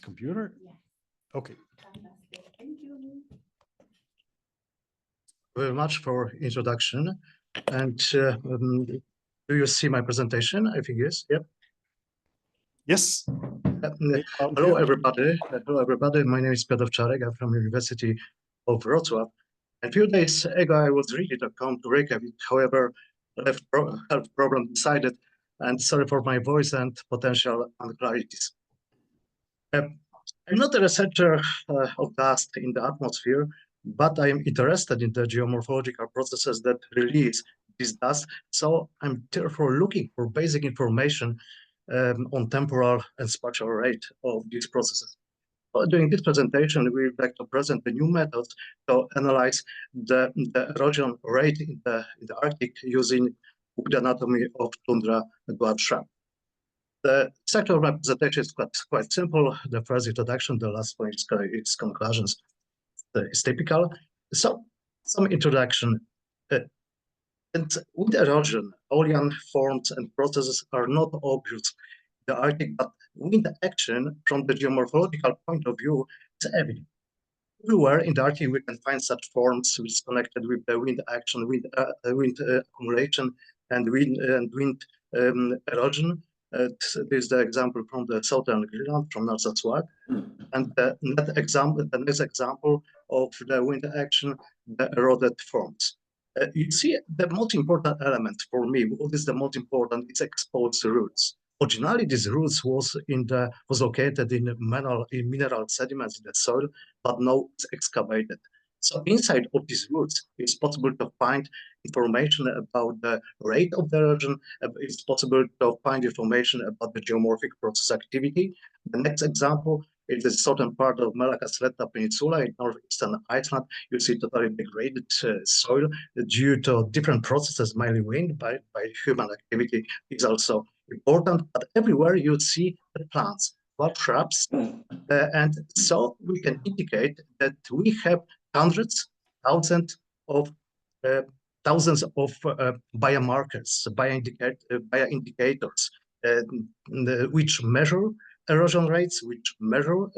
computer? Yes. Okay. Fantastic. Thank you. Very much for introduction. And do you see my presentation? I think yes. Yep. Yes. Hello, everybody. Hello, everybody. My name is Piotr Czarek. I'm from University of Wrocław. A few days ago, I was ready to come to Reykjavik. However, health problem decided, and sorry for my voice and potential unclarities. I'm not a researcher of dust in the atmosphere, but I am interested in the geomorphological processes that release this dust. So I'm therefore looking for basic information on temporal and spatial rate of these processes. During this presentation, we would like to present the new methods to analyze the erosion rate in the Arctic using wood anatomy of tundra dwarf shrub. The structure of my presentation is quite simple. The first introduction, the last point is conclusions. It's typical. So, some introduction. And with erosion, olean forms and processes are not obvious in the Arctic, but wind action from the geomorphological point of view is evident. Everywhere in the Arctic, we can find such forms which is connected with the wind action, wind accumulation, and wind erosion. This is the example from the southern Greenland, from Narsarsuaq. And the next example of the wind action, the eroded forms. You see, the most important element for me, what is the most important, is exposed roots. Originally, these roots was located in mineral sediments in the soil, but now it's excavated. So inside of these roots, it's possible to find information about the rate of the erosion. It's possible to find information about the geomorphic process activity. The next example is the southern part of Melakasletta Peninsula in northeastern Iceland. You see totally degraded soil due to different processes, mainly wind by human activity is also important. But everywhere you see the plants, what shrubs, and so we can indicate that we have hundreds, thousands of biomarkers, bioindicators, which measure erosion rates, which measure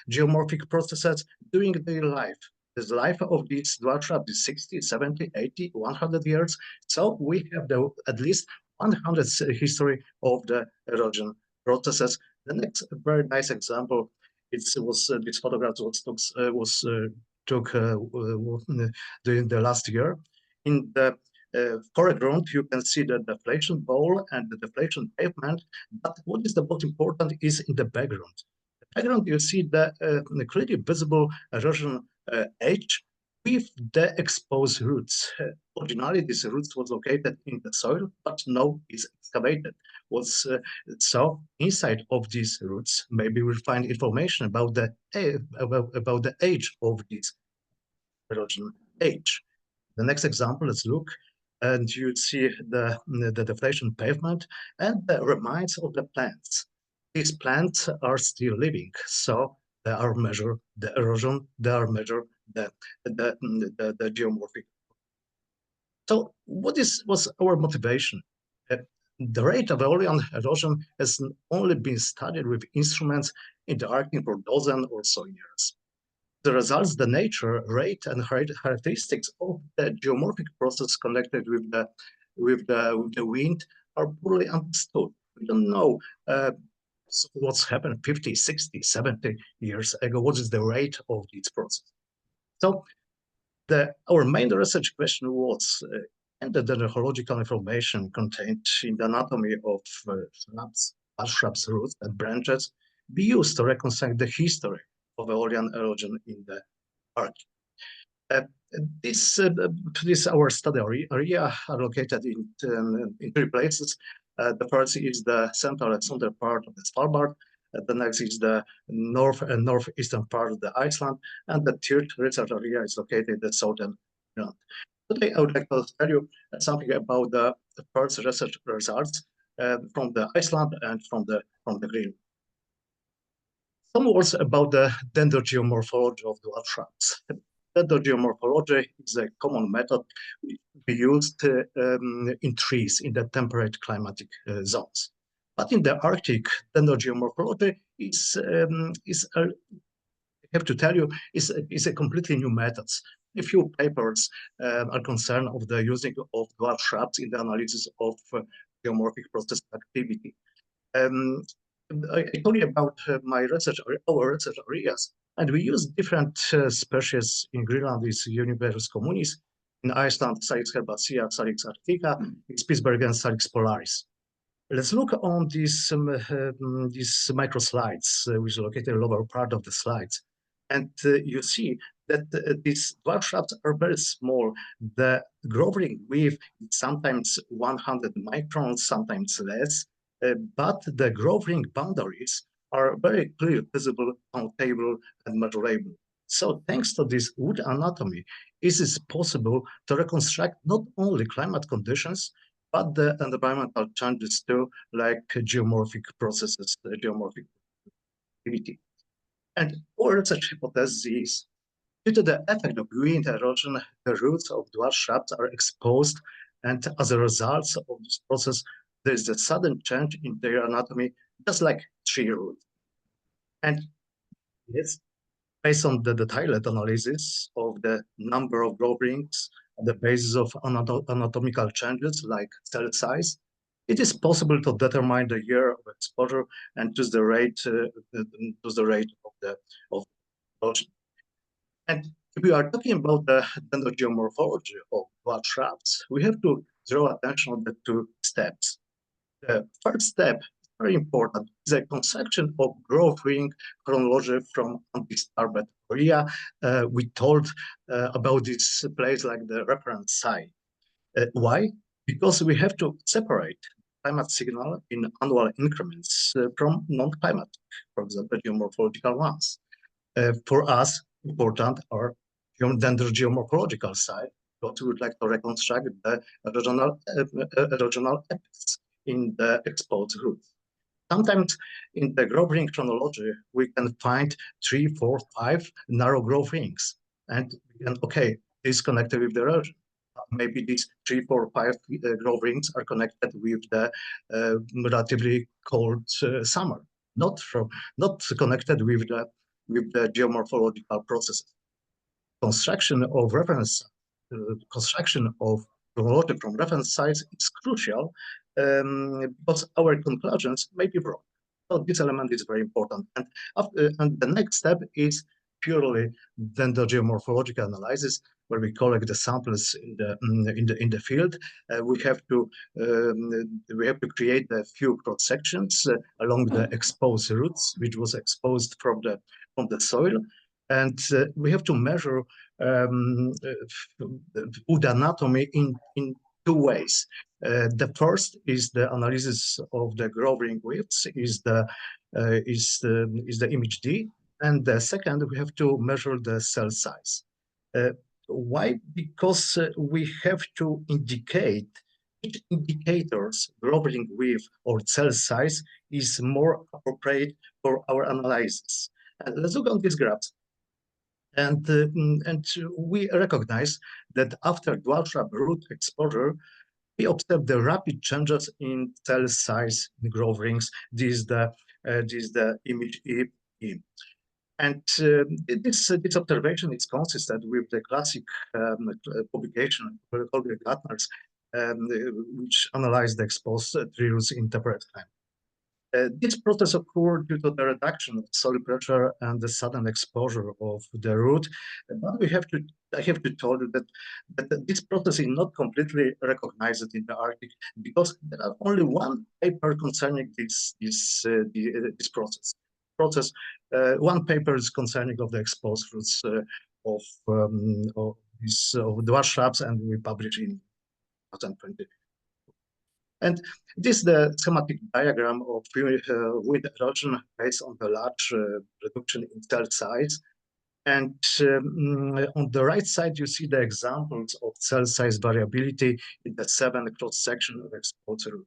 geomorphic processes during their life. The life of these dwarf shrubs is 60, 70, 80, 100 years. So we have at least 100 history of the erosion processes. The next very nice example, this photograph was took during the last year. In the foreground, you can see the deflation bowl and the deflation pavement, but what is the most important is in the background. The background, you see the clearly visible erosion age with the exposed roots. Originally, this roots was located in the soil, but now is excavated. So inside of these roots, maybe we'll find information about the age of this erosion age. The next example, let's look, and you see the deflation pavement and the remains of the plants. These plants are still living, so they are measured the erosion, they are measured the geomorphic. So what was our motivation? The rate of aeolian erosion has only been studied with instruments in the Arctic for a dozen or so years. The results, the nature, rate, and characteristics of the geomorphic process connected with the wind are poorly understood. We don't know what's happened 50, 60, 70 years ago. What is the rate of this process? So our main research question was, and the geological information contained in the anatomy of shrubs, roots, and branches be used to reconcile the history of aeolian erosion in the Arctic. This our study area are located in 3 places. The first is the central and southern part of the Svalbard. The next is the north and northeastern part of the Iceland, and the third research area is located in the southern Greenland. Today, I would like to tell you something about the first research results from the Iceland and from the Greenland. Some words about the dendrogeomorphology of dwarf shrubs. Dendrogeomorphology is a common method we used in trees in the temperate climatic zones. But in the Arctic, dendrogeomorphology I have to tell you, is a completely new methods. A few papers are concerned of the using of dwarf shrubs in the analysis of geomorphic process activity. I told you about my research, our research areas, and we use different species. In Greenland is Univerus communis, in Iceland Salix herbacea, Salix arctica, in Spitsbergen Salix polaris. Let's look on these micro slides, which are located in the lower part of the slides. And you see that these dwarf shrubs are very small. The growing width is sometimes 100 microns, sometimes less, but the growing boundaries are very clearly visible, countable, and measurable. So thanks to this wood anatomy, it is possible to reconstruct not only climate conditions, but the environmental changes too, like geomorphic processes, geomorphic activity. And our research hypothesis is, due to the effect of wind erosion, the roots of dwarf shrubs are exposed, and as a result of this process, there is a sudden change in their anatomy, just like tree roots. And yes, based on the detailed analysis of the number of growth rings, on the basis of anatomical changes like cell size, it is possible to determine the year of exposure and choose the rate of the erosion. And if we are talking about the dendrogeomorphology of dwarf shrubs, we have to draw attention on the two steps. The first step, very important, is a construction of growth ring chronology from undisturbed area. We told about this place like the reference site. Why? Because we have to separate climate signal in annual increments from non-climatic, for example, geomorphological ones. For us, important are dendrogeomorphological side, what we would like to reconstruct the erosional effects in the exposed roots. Sometimes in the growth ring chronology, we can find 3, 4, 5 narrow growth rings. And we can, okay, this connected with the erosion. Maybe these 3, 4, 5 growth rings are connected with the relatively cold summer, not connected with the geomorphological processes. Construction of reference, construction of chronology from reference sites is crucial because our conclusions may be wrong. So this element is very important. And the next step is purely dendrogeomorphological analysis, where we collect the samples in the field. We have to create a few cross sections along the exposed roots, which was exposed from the soil, and we have to measure wood anatomy in two ways. The first is the analysis of the growing widths, is the image D, and the second we have to measure the cell size. Why? Because we have to indicate which indicators, growing width or cell size, is more appropriate for our analysis. And let's look on these graphs. And we recognize that after dwarf shrub root exposure, we observe the rapid changes in cell size in growth rings. This is the image E. And this observation is consistent with the classic publication called the Gartner's, which analyzed the exposed tree roots in temperate climate. This process occurred due to the reduction of soil pressure and the sudden exposure of the root. But I have to tell you that this process is not completely recognized in the Arctic because there are only one paper concerning this process. One paper is concerning of the exposed roots of dwarf shrubs, and we published in 2020. And this is the schematic diagram of wind erosion based on the large reduction in cell size. And on the right side, you see the examples of cell size variability in the 7 cross-section of exposed root.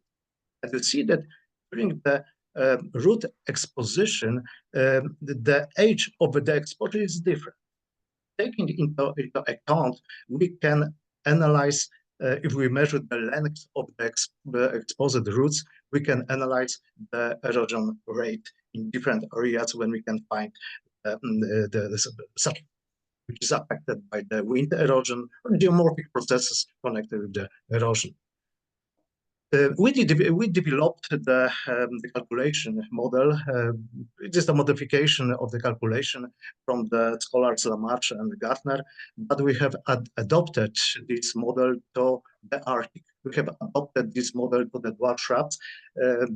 And you see that during the root exposition, the age of the exposure is different. Taking into account, we can analyze if we measure the length of the exposed roots, we can analyze the erosion rate in different areas when we can find such which is affected by the wind erosion or geomorphic processes connected with the erosion. We developed the calculation model. It is a modification of the calculation from the scholars Lamarche and Gartner, but we have adopted this model to the Arctic. We have adopted this model to the dwarf shrubs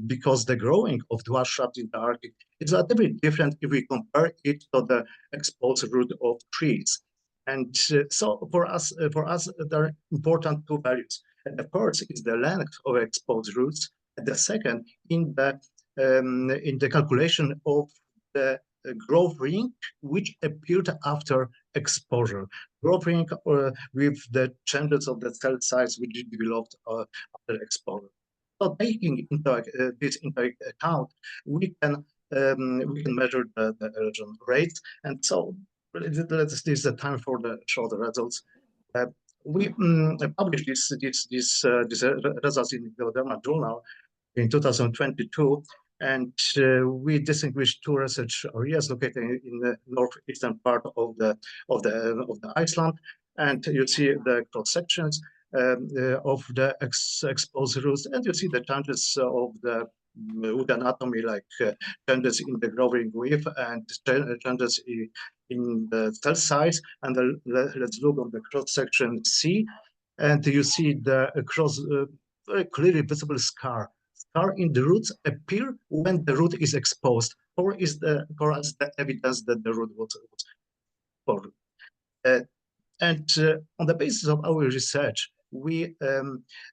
because the growing of dwarf shrubs in the Arctic is a bit different if we compare it to the exposed root of trees. And so for us, there are important two values. And the first is the length of exposed roots, and the second in the calculation of the growth ring which appeared after exposure. Growth ring with the changes of the cell size which developed after exposure. So taking this into account, we can measure the erosion rate, and so this is the time for the short results. We published these results in the Derma Journal in 2022, and we distinguished two research areas located in the northeastern part of the Iceland, and you see the cross sections of the exposed roots, and you see the changes of the wood anatomy, like changes in the growing width and changes in the cell size. And let's look on the cross section C, and you see the cross very clearly visible scar in the roots appear when the root is exposed, or is for us the evidence that the root was exposed. And on the basis of our research, we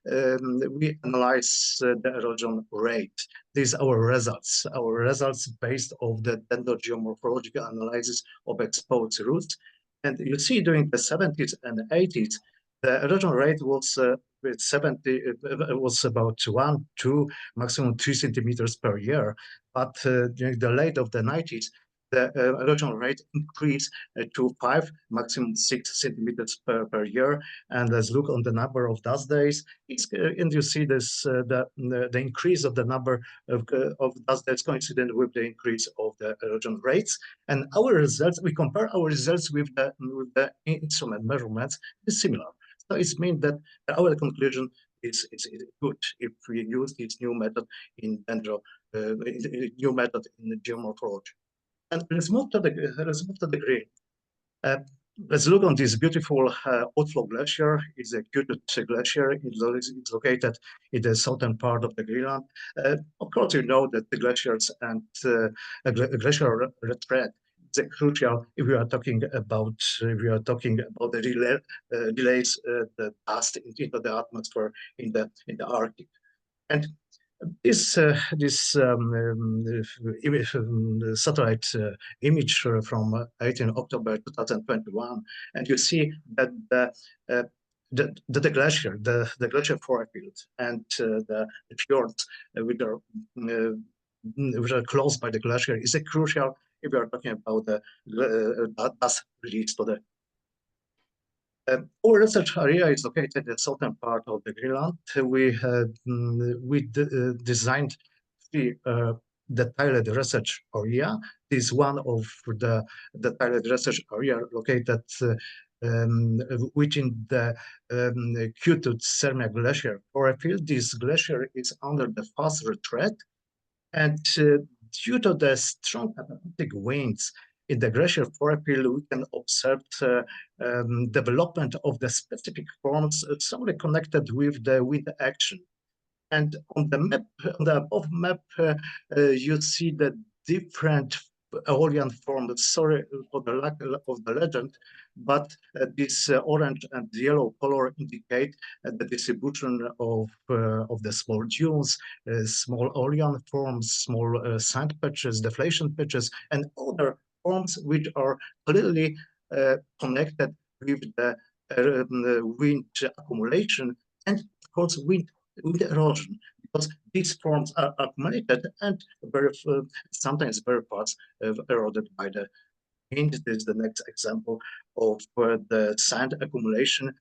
analyze the erosion rate. These are our results based on the dendrogeomorphological analysis of exposed roots. And you see during the 70s and 80s, the erosion rate was with 70, it was about 1, 2, maximum 3 centimeters per year. But during the late of the 90s, the erosion rate increased to 5, maximum 6 centimeters per year. And let's look on the number of dust days. And you see this the increase of the number of dust days coincident with the increase of the erosion rates. And our results, we compare our results with the instrument measurements, is similar. So it means that our conclusion is good if we use this new method in new method in geomorphology. And let's move to the green. Let's look on this beautiful outflow glacier. It's a Latitude glacier. It's located in the southern part of the Greenland. Of course, you know that the glaciers and glacier retreat is crucial if we are talking about the delays the dust into the atmosphere in the Arctic. And this satellite image from 18 October 2021, and you see that the glacier, the glacier forefield, and the fjords which are close by the glacier is a crucial if we are talking about the dust release to the. Our research area is located in the southern part of the Greenland. We designed 3 detailed research area. This is one of the detailed research area located within the Q2 glacier forefield. This glacier is under the fast retreat, and due to the strong Atlantic winds in the glacier forefield, we can observe development of the specific forms solely connected with the wind action. And on the map, on the above map, you see the different Aeolian forms. Sorry for the lack of the legend, but this orange and yellow color indicate the distribution of the small dunes, small Aeolian forms, small sand patches, deflation patches, and other forms which are clearly connected with the wind accumulation and, of course, wind erosion, because these forms are accumulated and sometimes very parts eroded by the wind. This is the next example of the sand accumulation,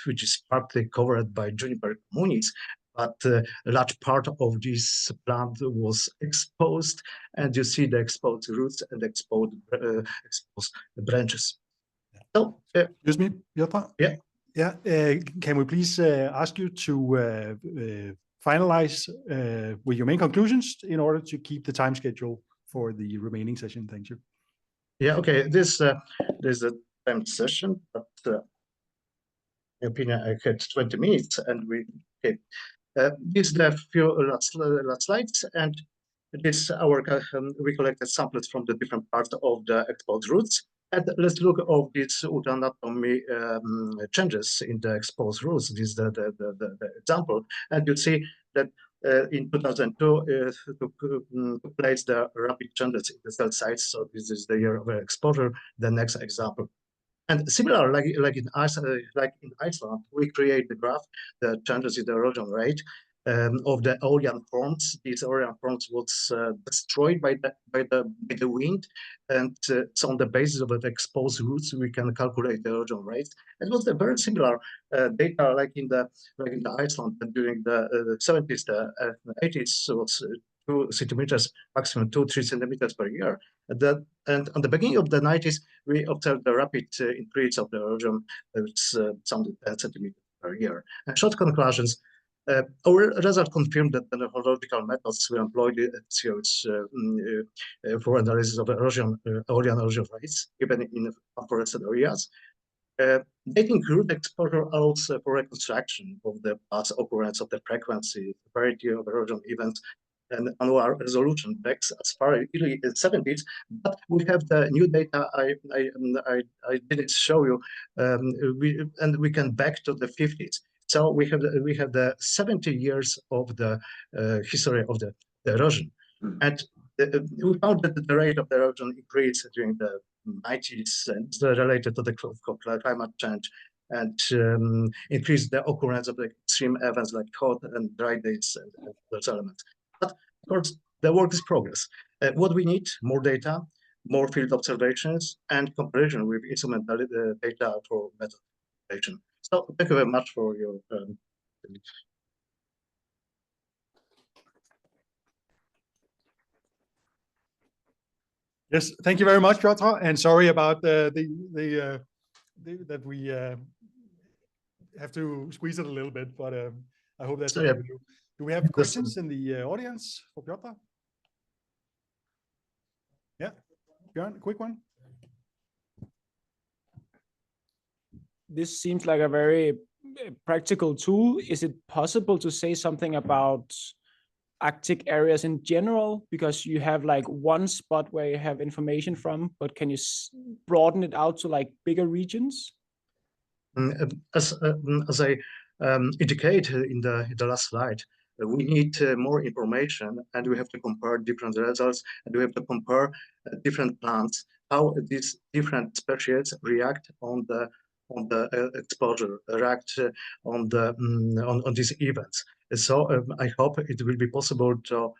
which is partly covered by juniper communities. but a large part of this plant was exposed, and you see the exposed roots and exposed branches. So, Excuse me, Piotr? Yeah. Yeah. Can we please ask you to finalize with your main conclusions in order to keep the time schedule for the remaining session? Thank you. Yeah, okay. This is a time session, but in my opinion, I had 20 minutes, and these are a few last slides, and this our we collected samples from the different parts of the exposed roots. And let's look at these anatomy changes in the exposed roots. This is the example, and you see that in 2002 took place the rapid changes in the cell size. So this is the year of exposure. The next example. And similar, like in Iceland, we create the graph, the changes in the erosion rate of the Aeolian forms. These Aeolian forms was destroyed by the wind, and so on the basis of the exposed roots, we can calculate the erosion rate. It was a very similar data, like in the Iceland during the 70s, the 80s was 2 centimeters, maximum 2-3 centimeters per year. And on the beginning of the 90s, we observed a rapid increase of the erosion, which some 10 centimeters per year. And short conclusions, our result confirmed that the methodological methods we employed for analysis of erosion, Aeolian erosion rates, even in forested areas. Dating root exposure allows for reconstruction of the past occurrence of the frequency, severity of erosion events, and annual resolution back as far as early 70s, but we have the new data I didn't show you, we can back to the 50s. So we have the 70 years of the history of the erosion, and we found that the rate of the erosion increased during the 90s, and it's related to the climate change, and increased the occurrence of the extreme events like hot and dry days and those elements. But of course, the work is progress. What we need, more data, more field observations, and comparison with instrumental data for method observation. So thank you very much for your Yes, thank you very much, Piotr, and sorry about that we have to squeeze it a little bit, but I hope that's okay with you. Do we have questions in the audience for Piotr? Yeah, Björn, quick one. This seems like a very practical tool. Is it possible to say something about Arctic areas in general? Because you have like one spot where you have information from, but can you broaden it out to like bigger regions? As I indicated in the last slide, we need more information, and we have to compare different results, and we have to compare different plants, how these different species react on the exposure, react on these events. So I hope it will be possible to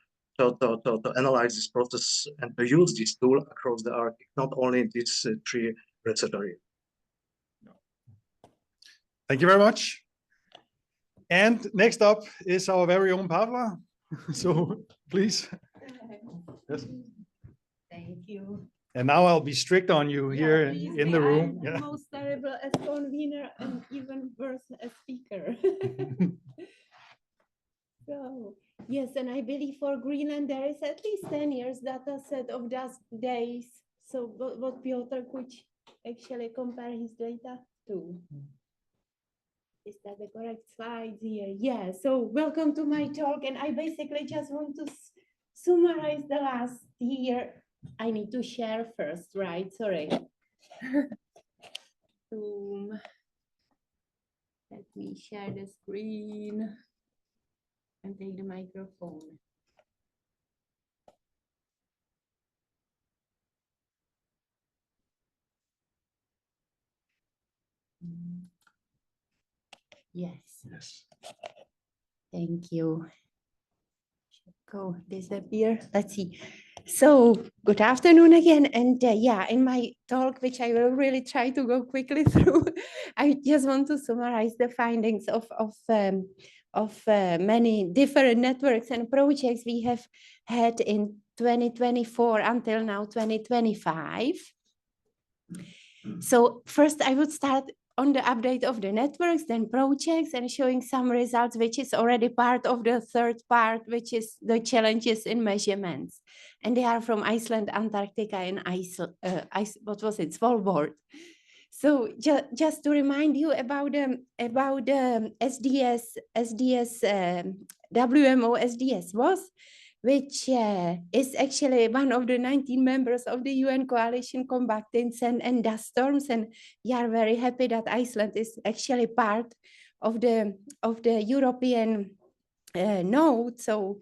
analyze this process and to use this tool across the Arctic, not only in these 3 research areas. Thank you very much. And next up is our very own Pavla. So please. Yes. Thank you. And now I'll be strict on you here in the room. I'm most terrible as convener and even worse as speaker. So yes, and I believe for Greenland there is at least 10 years data set of dust days. So what Piotr could actually compare his data to. Is that the correct slide here? Yeah, so welcome to my talk, and I basically just want to summarize the last year. I need to share first, right? Sorry. Let me share the screen and take the microphone. Yes. Yes. Thank you. Go disappear. Let's see. So good afternoon again. And yeah, in my talk, which I will really try to go quickly through, I just want to summarize the findings of many different networks and projects we have had in 2024 until now 2025. So first I would start on the update of the networks, then projects, and showing some results, which is already part of the third part, which is the challenges in measurements. And they are from Iceland, Antarctica, and Svalbard. So just to remind you about SDS, WMO SDS WAS, which is actually one of the 19 members of the UN coalition combating sand and dust storms, and we are very happy that Iceland is actually part of the European node. So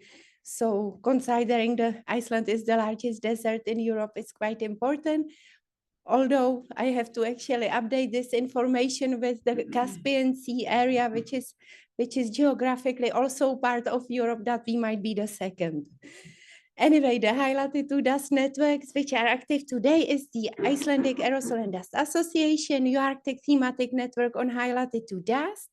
considering the Iceland is the largest desert in Europe, it's quite important. Although I have to actually update this information with the Caspian Sea area, which is geographically also part of Europe, that we might be the second. Anyway, the high latitude dust networks which are active today is the Icelandic Aerosol and Dust Association, Arctic thematic network on high latitude dust.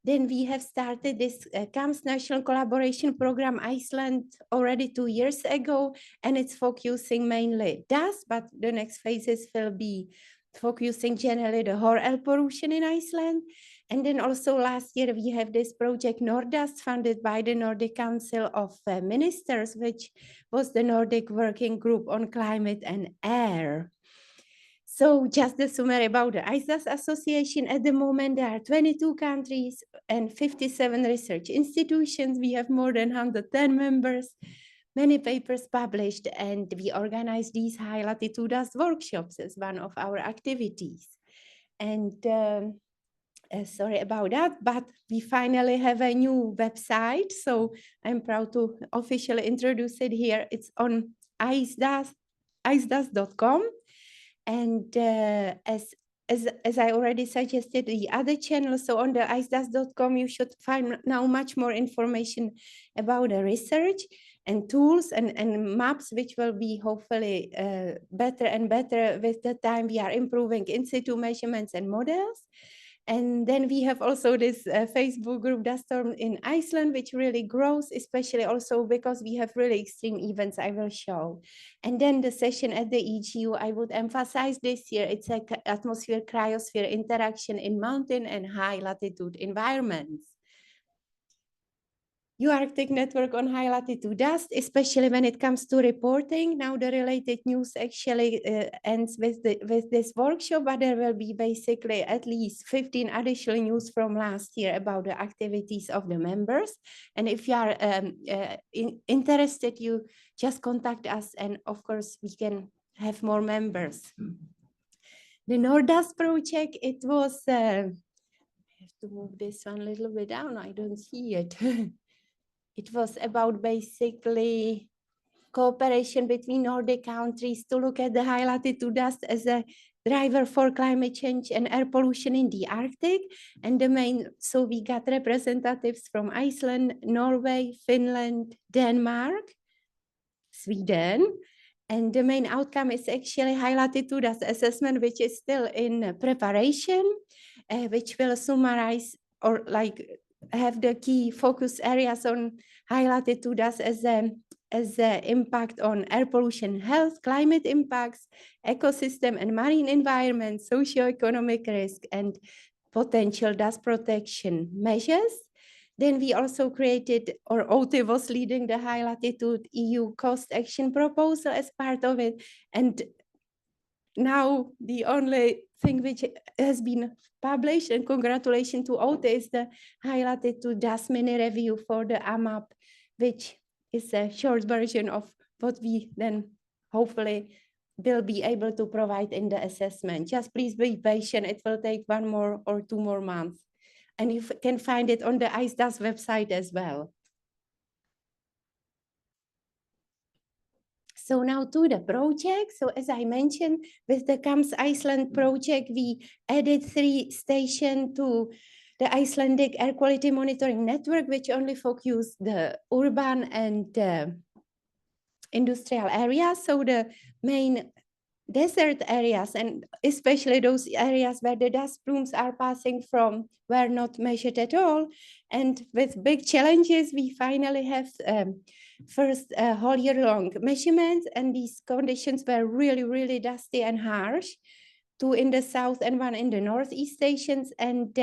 Then we have started this CAMS National Collaboration Program Iceland already 2 years ago, and it's focusing mainly dust, but the next phases will be focusing generally the whole air pollution in Iceland. And then also last year we have this project Nordast, funded by the Nordic Council of Ministers, which was the Nordic Working Group on Climate and Air. So just the summary about the Ice Dust Association. At the moment, there are 22 countries and 57 research institutions. We have more than 110 members, many papers published, and we organize these high latitude dust workshops as one of our activities. And sorry about that, but we finally have a new website. So I'm proud to officially introduce it here. It's on icedust.com. And as I already suggested, the other channels, so on the icedust.com, you should find now much more information about the research and tools and maps, which will be hopefully better and better with the time. We are improving in situ measurements and models. And then we have also this Facebook group Dust Storm in Iceland, which really grows, especially also because we have really extreme events I will show. And then the session at the EGU, I would emphasize this year, it's an atmosphere cryosphere interaction in mountain and high latitude environments. Arctic network on high latitude dust, especially when it comes to reporting. Now the related news actually ends with this workshop, but there will be basically at least 15 additional news from last year about the activities of the members. And if you are interested, you just contact us, and of course we can have more members. The Nordast project, it was, I have to move this one a little bit down, I don't see it. It was about basically cooperation between Nordic countries to look at the high latitude dust as a driver for climate change and air pollution in the Arctic. And so we got representatives from Iceland, Norway, Finland, Denmark, Sweden. And the main outcome is actually high latitude dust assessment, which is still in preparation, which will summarize or have the key focus areas on high latitude dust as an impact on air pollution, health, climate impacts, ecosystem and marine environment, socioeconomic risk, and potential dust protection measures. Then we also created, or OTE was leading the high latitude EU cost action proposal as part of it. And now the only thing which has been published, and congratulations to OTE, is the high latitude dust mini review for the AMAP, which is a short version of what we then hopefully will be able to provide in the assessment. Just please be patient. It will take 1 more or 2 more months. And you can find it on the IceDust website as well. So now to the project. So as I mentioned, with the CAMS Iceland project, we added 3 stations to the Icelandic air quality monitoring network, which only focus the urban and industrial areas. So the main desert areas, and especially those areas where the dust plumes are passing from were not measured at all. And with big challenges, we finally have first whole year long measurements, and these conditions were really, really dusty and harsh, 2 in the south and 1 in the northeast stations. And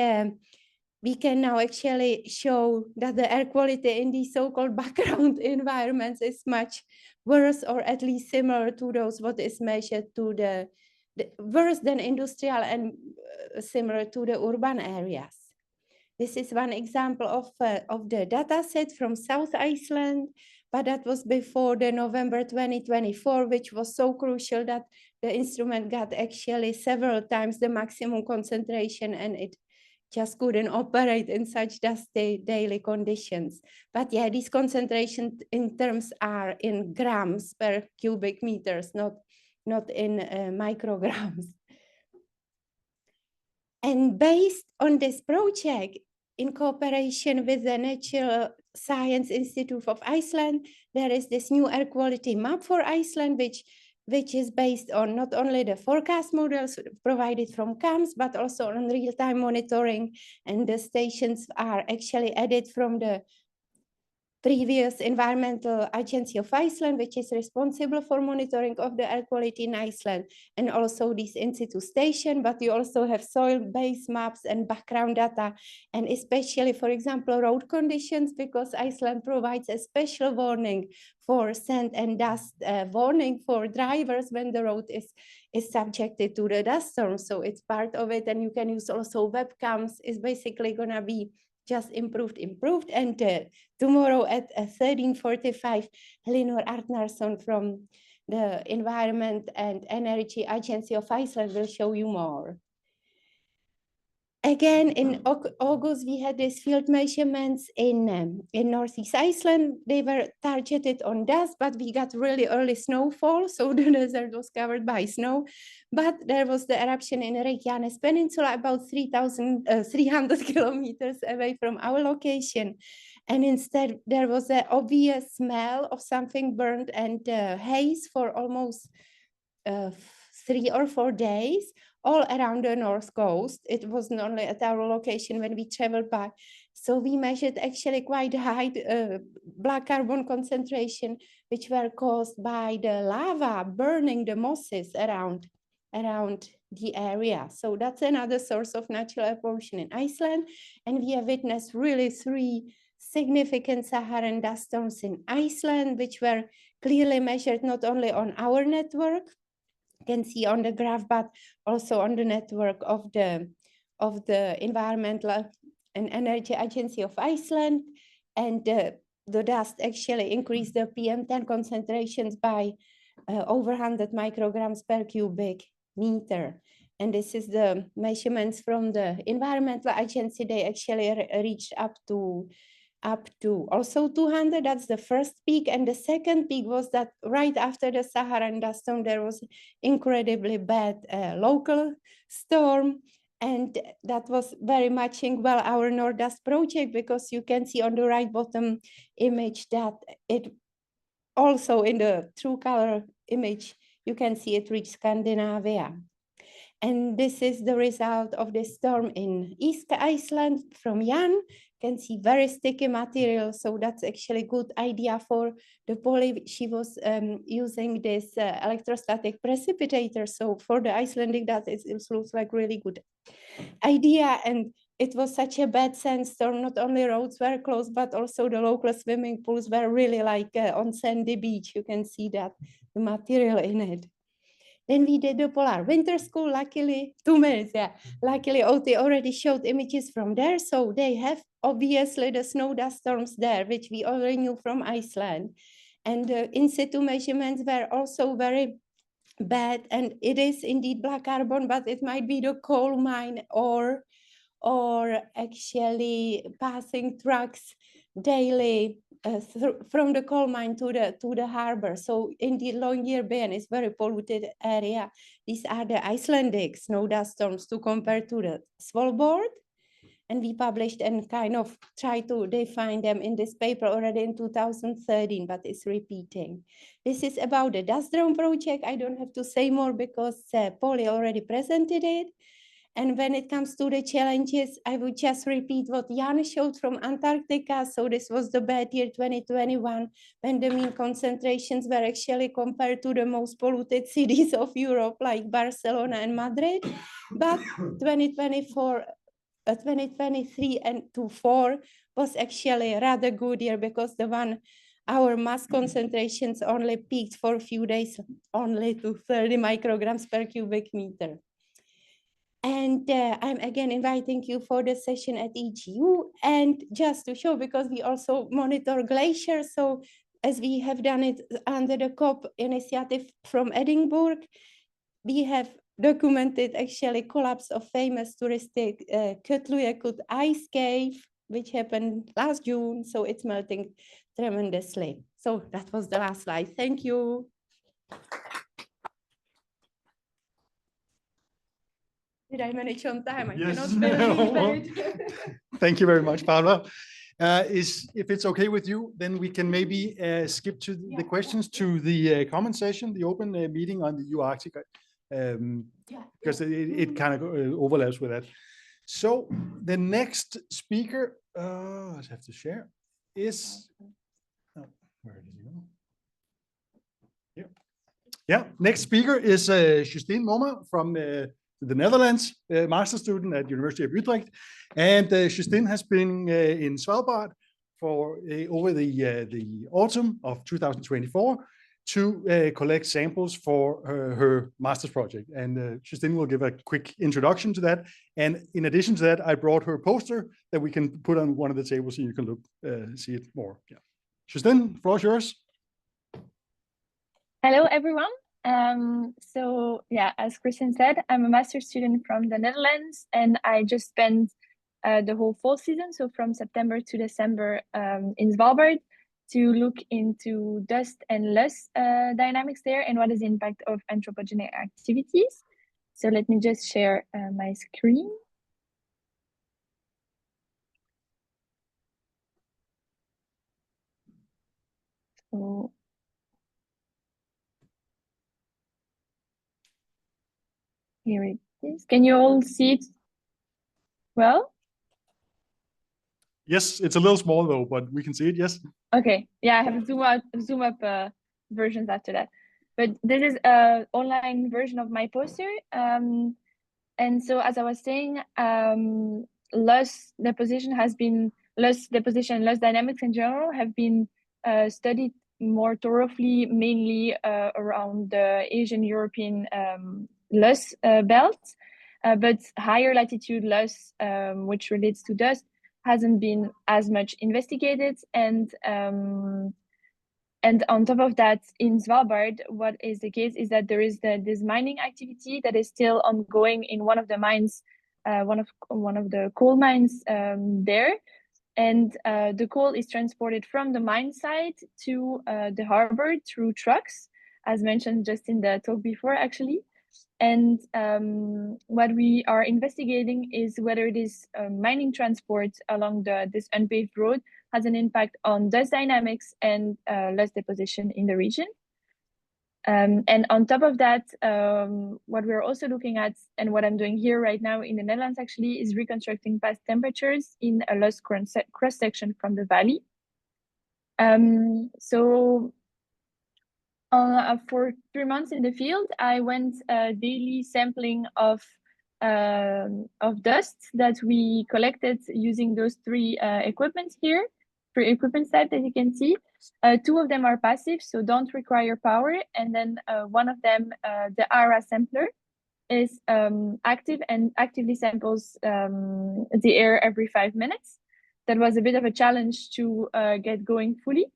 we can now actually show that the air quality in these so-called background environments is much worse, or at least similar to those what is measured to the worse than industrial and similar to the urban areas. This is one example of the data set from South Iceland, but that was before the November 2024, which was so crucial that the instrument got actually several times the maximum concentration, and it just couldn't operate in such dusty daily conditions. But yeah, these concentrations in terms are in grams per cubic meters, not in micrograms. And based on this project, in cooperation with the Natural Science Institute of Iceland, there is this new air quality map for Iceland, which is based on not only the forecast models provided from CAMS, but also on real-time monitoring. And the stations are actually added from the previous Environmental Agency of Iceland, which is responsible for monitoring of the air quality in Iceland, and also this in-situ station, but you also have soil-based maps and background data, and especially, for example, road conditions, because Iceland provides a special warning for sand and dust, warning for drivers when the road is subjected to the dust storm. So it's part of it, and you can use also webcams. It's basically gonna be just improved. And tomorrow at 13:45, Elinor Arnarsson from the Environment and Energy Agency of Iceland will show you more. Again, in August, we had these field measurements in Northeast Iceland. They were targeted on dust, but we got really early snowfall, so the desert was covered by snow. But there was the eruption in Reykjanes Peninsula, about 300 kilometers away from our location. And instead, there was an obvious smell of something burned and haze for almost 3 or 4 days, all around the north coast. It wasn't only at our location when we traveled by. So we measured actually quite high black carbon concentration, which were caused by the lava burning the mosses around the area. So that's another source of natural air pollution in Iceland. And we have witnessed really 3 significant Saharan dust storms in Iceland, which were clearly measured not only on our network, can see on the graph, but also on the network of the Environmental and Energy Agency of Iceland. And the dust actually increased the PM10 concentrations by over 100 micrograms per cubic meter. And this is the measurements from the Environmental Agency. They actually reached up to also 200. That's the first peak. And the second peak was that right after the Saharan dust storm, there was incredibly bad local storm. And that was very matching well our Nordast project, because you can see on the right bottom image that it also in the true color image, you can see it reached Scandinavia. And this is the result of the storm in East Iceland from Jan. You can see very sticky material. So that's actually a good idea for the poly. She was using this electrostatic precipitator. So for the Icelandic, that it looks like really good idea. And it was such a bad sandstorm. Not only roads were closed, but also the local swimming pools were really like on sandy beach. You can see that the material in it. Then we did the Polar Winter School, luckily, 2 minutes, yeah. Luckily, Oti already showed images from there. So they have obviously the snow dust storms there, which we already knew from Iceland. And the in-situ measurements were also very bad. And it is indeed black carbon, but it might be the coal mine or actually passing trucks daily from the coal mine to the harbor. So indeed, Longyearbyen is very polluted area. These are the Icelandic snow dust storms to compare to the Svalbard. And we published and kind of tried to define them in this paper already in 2013, but it's repeating. This is about the dust drone project. I don't have to say more because Polly already presented it. And when it comes to the challenges, I would just repeat what Jan showed from Antarctica. So this was the bad year 2021, when the mean concentrations were actually compared to the most polluted cities of Europe, like Barcelona and Madrid. But 2023 and 2024 was actually a rather good year, because our mass concentrations only peaked for a few days, only to 30 micrograms per cubic meter. And I'm again inviting you for the session at EGU, and just to show, because we also monitor glaciers. So as we have done it under the COP initiative from Edinburgh, we have documented actually collapse of famous touristic Kütlujakut ice cave, which happened last June. So it's melting tremendously. So that was the last slide. Thank you. Did I manage on time? I Yes. cannot believe it. Thank you very much, Paula. If it's okay with you, then we can maybe skip to the questions to the comment session, the open meeting on the EU-Arctic, because it kind of overlaps with that. So the next speaker, I have to share, is, oh, where did you go? Here. Yeah, next speaker is Justine Mommer from the Netherlands, master student at University of Utrecht. And Justine has been in Svalbard for over the autumn of 2024 to collect samples for her master's project. And Justine will give a quick introduction to that. And in addition to that, I brought her poster that we can put on one of the tables so you can look, see it more. Yeah. Justine, floor is yours. Hello, everyone. So yeah, as Christian said, I'm a master's student from the Netherlands, and I just spent the whole fall season, so from September to December, in Svalbard, to look into dust and loss dynamics there and what is the impact of anthropogenic activities. So let me just share my screen. So here it is. Can you all see it well? Yes, it's a little small though, but we can see it, yes. Okay, yeah, I have zoom up versions after that. But this is an online version of my poster. And so as I was saying, loss deposition, loss dynamics in general have been studied more thoroughly, mainly around the Asian European loss belt. But higher latitude loss, which relates to dust, hasn't been as much investigated. And on top of that, in Svalbard, what is the case is that there is this mining activity that is still ongoing in one of the mines, one of the coal mines there. And the coal is transported from the mine site to the harbor through trucks, as mentioned just in the talk before, actually. And what we are investigating is whether this mining transport along this unpaved road has an impact on dust dynamics and loss deposition in the region. And on top of that, what we're also looking at, and what I'm doing here right now in the Netherlands actually, is reconstructing past temperatures in a loss cross-section from the valley. So for 3 months in the field, I went daily sampling of dust that we collected using those three equipments here, three equipment types that you can see. 2 of them are passive, so don't require power. And then one of them, the ARA sampler, is active and actively samples the air every 5 minutes. That was a bit of a challenge to get going fully.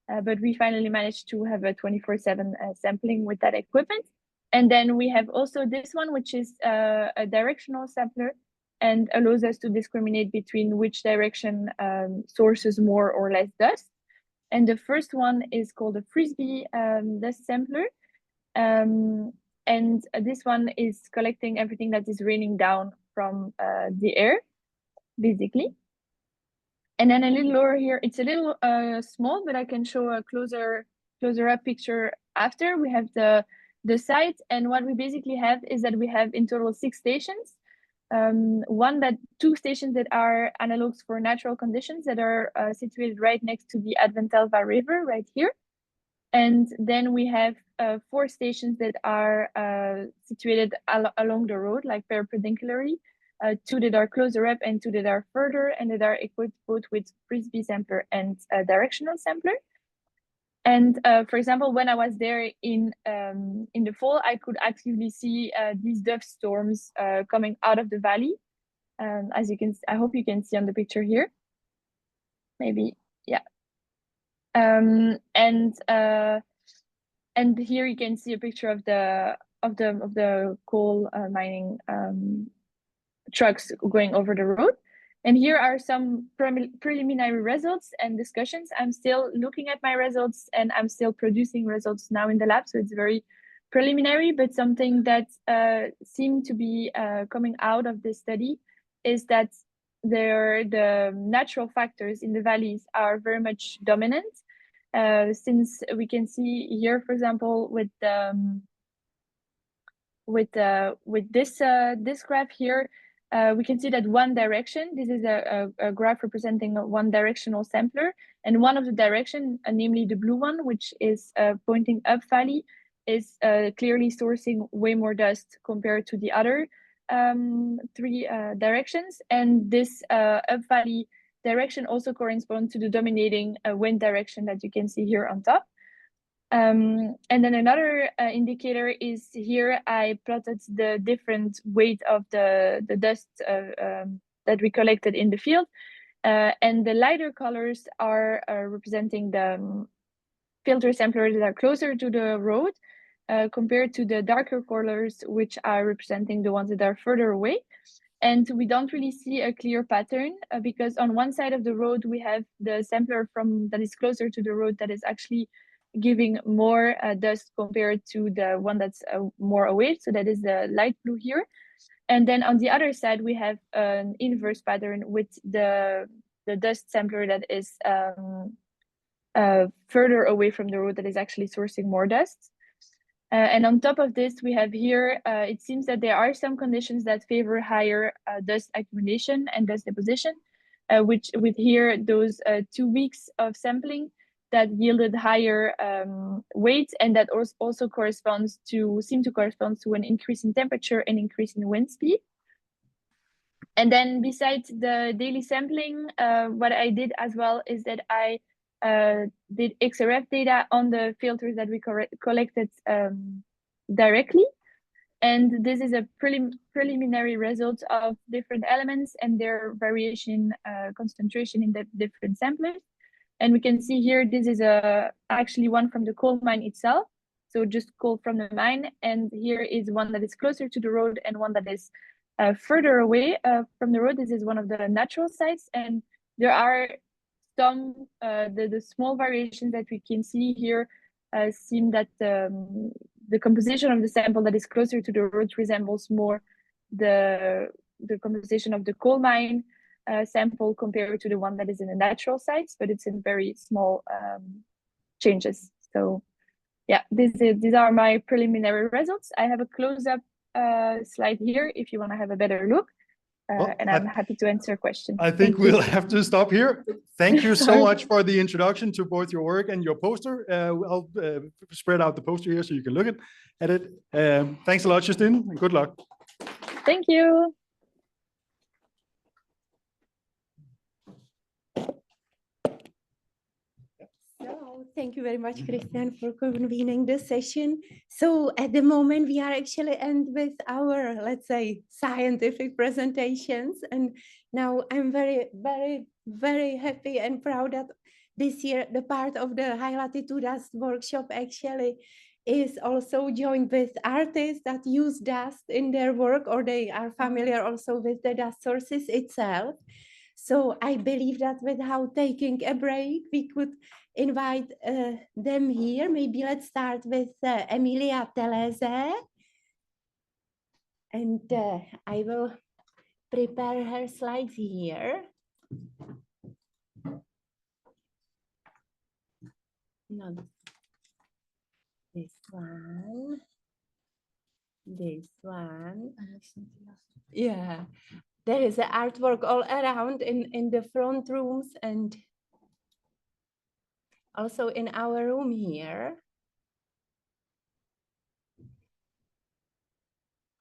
But we finally managed to have a 24/7 sampling with that equipment. And then we have also this one, which is a directional sampler and allows us to discriminate between which direction sources more or less dust. And the first one is called a Frisbee dust sampler. And this one is collecting everything that is raining down from the air. basically. And then a little lower here, it's a little small, but I can show a closer up picture after. We have the site, and what we basically have is that we have in total 6 stations. 2 stations that are analogs for natural conditions that are situated right next to the Adventelva River right here. And then we have 4 stations that are situated along the road, like perpendicularly. 2 that are closer up and 2 that are further, and that are equipped both with Frisbee sampler and directional sampler. And for example, when I was there in the fall, I could actively see these dust storms coming out of the valley. As you can, I hope you can see on the picture here. Maybe, yeah. And here you can see a picture of the coal mining trucks going over the road. And here are some preliminary results and discussions. I'm still looking at my results, and I'm still producing results now in the lab. So it's very preliminary, but something that seemed to be coming out of this study is that the natural factors in the valleys are very much dominant. Since we can see here, for example, with this graph here, we can see that one direction, this is a graph representing a one directional sampler, and one of the direction, namely the blue one, which is pointing up valley, is clearly sourcing way more dust compared to the other 3 directions. And this up valley direction also corresponds to the dominating wind direction that you can see here on top. And then another indicator is here I plotted the different weight of the dust that we collected in the field. And the lighter colors are representing the filter samplers that are closer to the road, compared to the darker colors, which are representing the ones that are further away. And we don't really see a clear pattern because on one side of the road, we have the sampler that is closer to the road that is actually giving more dust compared to the one that's more away. So that is the light blue here. And then on the other side, we have an inverse pattern with the dust sampler that is further away from the road that is actually sourcing more dust. And on top of this, we have here, it seems that there are some conditions that favor higher dust accumulation and dust deposition, which with here, those 2 weeks of sampling that yielded higher weight, and that also seem to correspond to an increase in temperature and increase in wind speed. And then besides the daily sampling, what I did as well is that I did XRF data on the filters that we collected directly. And this is a preliminary result of different elements and their variation concentration in the different samplers. And we can see here, this is actually one from the coal mine itself. So just coal from the mine. And here is one that is closer to the road and one that is further away from the road. This is one of the natural sites. And there are some, the small variations that we can see here seem that the composition of the sample that is closer to the road resembles more the composition of the coal mine sample compared to the one that is in the natural sites, but it's in very small changes. So yeah, these are my preliminary results. I have a close-up slide here if you want to have a better look. And I'm happy to answer questions. I think we'll have to stop here. Thank you so much for the introduction to both your work and your poster. I'll spread out the poster here so you can look at it. Thanks a lot, Justine, and good luck. Thank you. So thank you very much, Christian, for convening the session. So at the moment, we are actually end with our, let's say, scientific presentations. And now I'm very, very, very happy and proud that this year, the part of the High Latitude Dust workshop actually is also joined with artists that use dust in their work, or they are familiar also with the dust sources itself. So I believe that without taking a break, we could invite them here. Maybe let's start with Emilia Teleze. And I will prepare her slides here. Not this one. This one. Yeah. There is an artwork all around in the front rooms and also in our room here.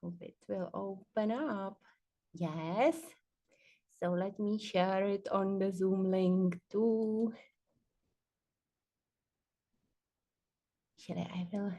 Hope it will open up. Yes. So let me share it on the Zoom link too. Shall I will